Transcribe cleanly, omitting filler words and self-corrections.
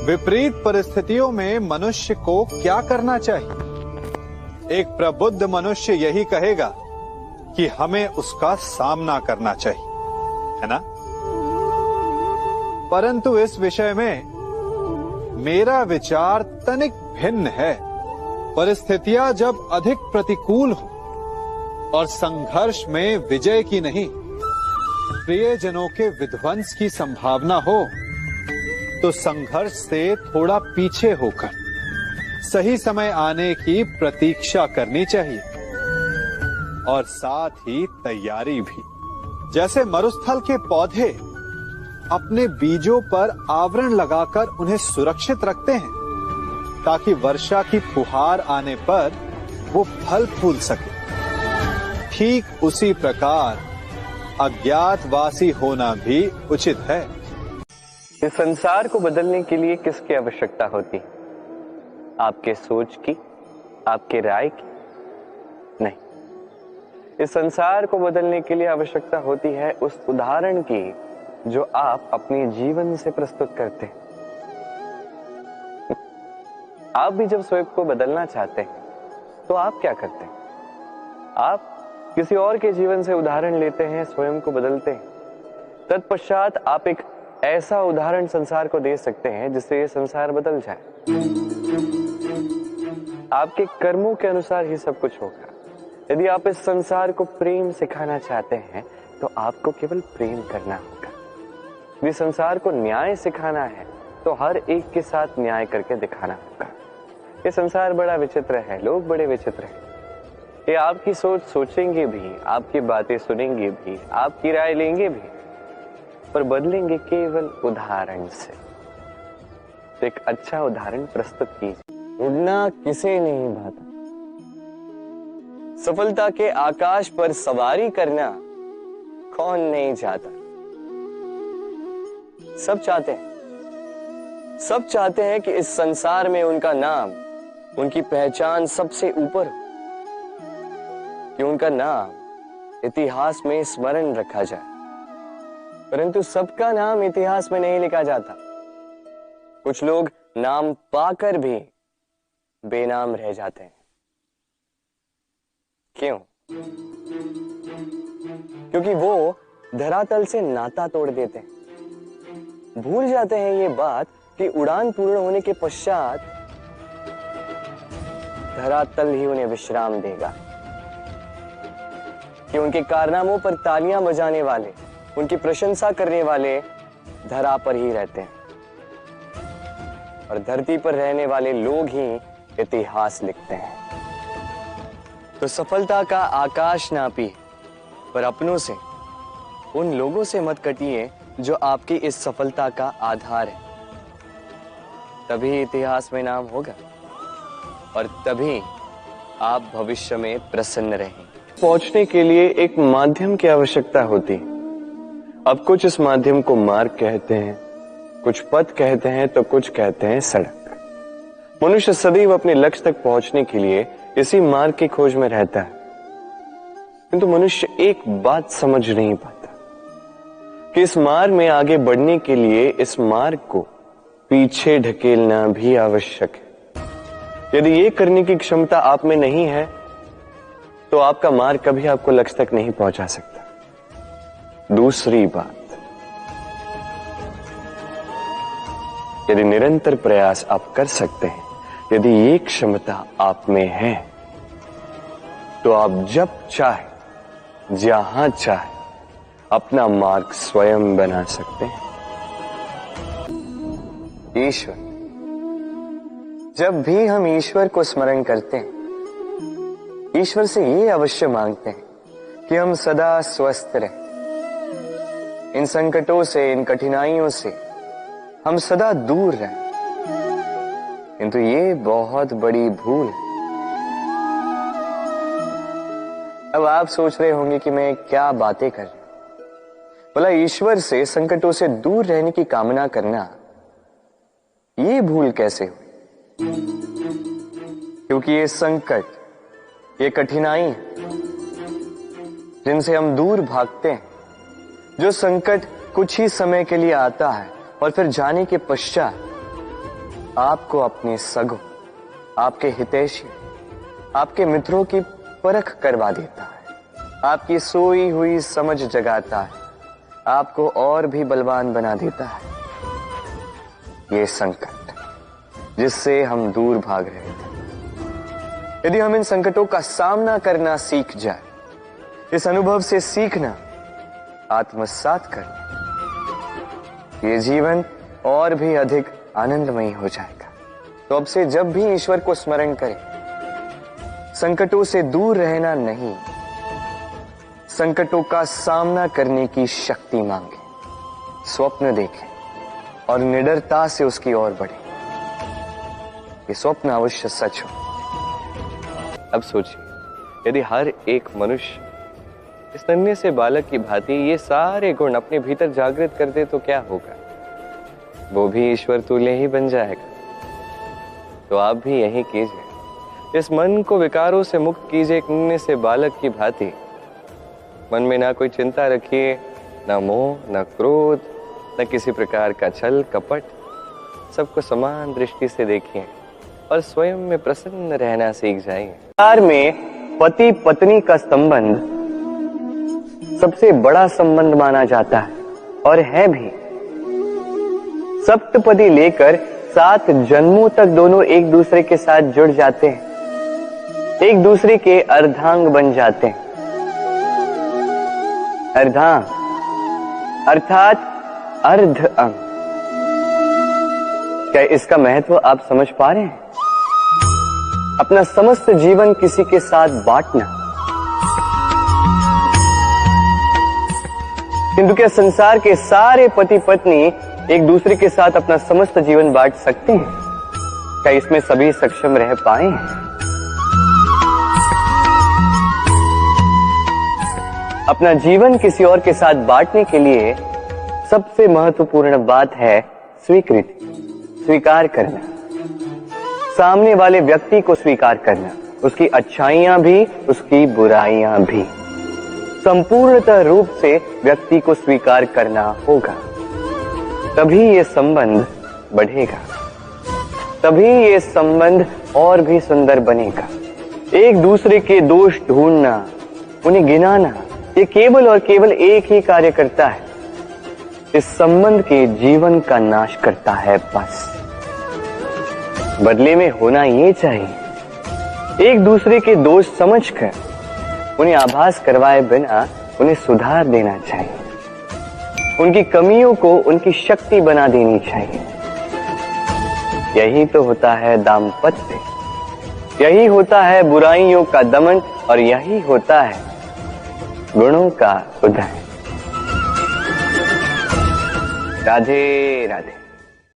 विपरीत परिस्थितियों में मनुष्य को क्या करना चाहिए? एक प्रबुद्ध मनुष्य यही कहेगा कि हमें उसका सामना करना चाहिए, है ना? परंतु इस विषय में मेरा विचार तनिक भिन्न है। परिस्थितियां जब अधिक प्रतिकूल हो और संघर्ष में विजय की नहीं, प्रियजनों के विध्वंस की संभावना हो, तो संघर्ष से थोड़ा पीछे होकर सही समय आने की प्रतीक्षा करनी चाहिए और साथ ही तैयारी भी। जैसे मरुस्थल के पौधे अपने बीजों पर आवरण लगाकर उन्हें सुरक्षित रखते हैं ताकि वर्षा की फुहार आने पर वो फल फूल सके, ठीक उसी प्रकार अज्ञातवासी होना भी उचित है। इस संसार को बदलने के लिए किसकी आवश्यकता होती? आपके सोच की, आपके राय की? नहीं, इस संसार को बदलने के लिए आवश्यकता होती है उस उदाहरण की जो आप अपने जीवन से प्रस्तुत करते हैं। आप भी जब स्वयं को बदलना चाहते हैं तो आप क्या करते हैं? आप किसी और के जीवन से उदाहरण लेते हैं, स्वयं को बदलते हैं। तत्पश्चात आप एक ऐसा उदाहरण संसार को दे सकते हैं जिससे ये संसार बदल जाए। आपके कर्मों के अनुसार ही सब कुछ होगा। यदि आप इस संसार को प्रेम सिखाना चाहते हैं तो आपको केवल प्रेम करना होगा। यदि संसार को न्याय सिखाना है तो हर एक के साथ न्याय करके दिखाना होगा। ये संसार बड़ा विचित्र है, लोग बड़े विचित्र हैं। ये आपकी सोच सोचेंगे भी, आपकी बातें सुनेंगे भी, आपकी राय लेंगे भी, पर बदलेंगे केवल उदाहरण से। तो एक अच्छा उदाहरण प्रस्तुत कीजिए। उड़ना किसे नहीं भाता, सफलता के आकाश पर सवारी करना कौन नहीं चाहता। सब चाहते हैं, सब चाहते हैं कि इस संसार में उनका नाम, उनकी पहचान सबसे ऊपर हो, कि उनका नाम इतिहास में स्मरण रखा जाए। परंतु सबका नाम इतिहास में नहीं लिखा जाता। कुछ लोग नाम पाकर भी बेनाम रह जाते हैं। क्यों? क्योंकि वो धरातल से नाता तोड़ देते हैं। भूल जाते हैं ये बात कि उड़ान पूर्ण होने के पश्चात धरातल ही उन्हें विश्राम देगा, कि उनके कारनामों पर तालियां बजाने वाले, उनकी प्रशंसा करने वाले धरा पर ही रहते हैं और धरती पर रहने वाले लोग ही इतिहास लिखते हैं। तो सफलता का आकाश नापी, पर अपनों से, उन लोगों से मत कटिए जो आपकी इस सफलता का आधार है। तभी इतिहास में नाम होगा और तभी आप भविष्य में प्रसन्न रहेंगे। पहुंचने के लिए एक माध्यम की आवश्यकता होती है। अब कुछ इस माध्यम को मार्ग कहते हैं, कुछ पथ कहते हैं, तो कुछ कहते हैं सड़क। मनुष्य सदैव अपने लक्ष्य तक पहुंचने के लिए इसी मार्ग की खोज में रहता है। किंतु मनुष्य एक बात समझ नहीं पाता कि इस मार्ग में आगे बढ़ने के लिए इस मार्ग को पीछे ढकेलना भी आवश्यक है। यदि ये करने की क्षमता आप में नहीं है तो आपका मार्ग कभी आपको लक्ष्य तक नहीं पहुंचा सकता। दूसरी बात, यदि निरंतर प्रयास आप कर सकते हैं, यदि ये क्षमता आप में है, तो आप जब चाहे, जहां चाहे अपना मार्ग स्वयं बना सकते हैं। ईश्वर, जब भी हम ईश्वर को स्मरण करते हैं, ईश्वर से ये अवश्य मांगते हैं कि हम सदा स्वस्थ रहें। इन संकटों से, इन कठिनाइयों से हम सदा दूर रहें। किंतु ये बहुत बड़ी भूल है। अब आप सोच रहे होंगे कि मैं क्या बातें कर रहा हूं। बोला, ईश्वर से, संकटों से दूर रहने की कामना करना, ये भूल कैसे हुई? क्योंकि ये संकट, ये कठिनाई जिनसे हम दूर भागते हैं, जो संकट कुछ ही समय के लिए आता है और फिर जाने के पश्चात आपको अपने सगों, आपके हितैषी, आपके मित्रों की परख करवा देता है, आपकी सोई हुई समझ जगाता है, आपको और भी बलवान बना देता है। ये संकट जिससे हम दूर भाग रहे थे, यदि हम इन संकटों का सामना करना सीख जाए, इस अनुभव से सीखना आत्मसात करना, ये जीवन और भी अधिक आनंदमयी हो जाएगा। तो अब से जब भी ईश्वर को स्मरण करें, संकटों से दूर रहना नहीं, संकटों का सामना करने की शक्ति मांगे, स्वप्न देखें और निडरता से उसकी ओर बढ़े। ये स्वप्न अवश्य सच हो। अब सोचिए, यदि हर एक मनुष्य इस नन्हे से बालक की भांति ये सारे गुण अपने भीतर जागृत कर दे तो क्या होगा? वो भी ईश्वर तुल्य ही बन जाएगा। तो आप भी यही कीजिए, इस मन को विकारों से मुक्त कीजिए, एक नन्हे से बालक की भांति। मन में ना कोई चिंता रखिए, ना मोह, ना क्रोध, न किसी प्रकार का छल कपट। सबको समान दृष्टि से देखिए और स्वयं में प्रसन्न रहना सीख जाइए। परिवार में पति पत्नी का संबंध सबसे बड़ा संबंध माना जाता है और है भी। सप्तपदी लेकर 7 जन्मों तक दोनों एक दूसरे के साथ जुड़ जाते हैं, एक दूसरे के अर्धांग बन जाते हैं। अर्धांग अर्थात अर्ध अंग। क्या इसका महत्व आप समझ पा रहे हैं? अपना समस्त जीवन किसी के साथ बांटना। किंतु क्या संसार के सारे पति पत्नी एक दूसरे के साथ अपना समस्त जीवन बांट सकते हैं? क्या इसमें सभी सक्षम रह पाए हैं? अपना जीवन किसी और के साथ बांटने के लिए सबसे महत्वपूर्ण बात है स्वीकृति, स्वीकार करना। सामने वाले व्यक्ति को स्वीकार करना, उसकी अच्छाइयां भी, उसकी बुराइयां भी। संपूर्णतः रूप से व्यक्ति को स्वीकार करना होगा, तभी ये संबंध बढ़ेगा, तभी ये संबंध और भी सुंदर बनेगा। एक दूसरे के दोष ढूंढना, उन्हें गिनाना, ये केवल और केवल एक ही कार्य करता है, इस संबंध के जीवन का नाश करता है। बस बदले में होना ये चाहिए, एक दूसरे के दोष समझकर उन्हें आभास करवाए बिना उन्हें सुधार देना चाहिए, उनकी कमियों को उनकी शक्ति बना देनी चाहिए। यही तो होता है दाम्पत्य, यही होता है बुराइयों का दमन और यही होता है गुणों का उदय। राधे राधे।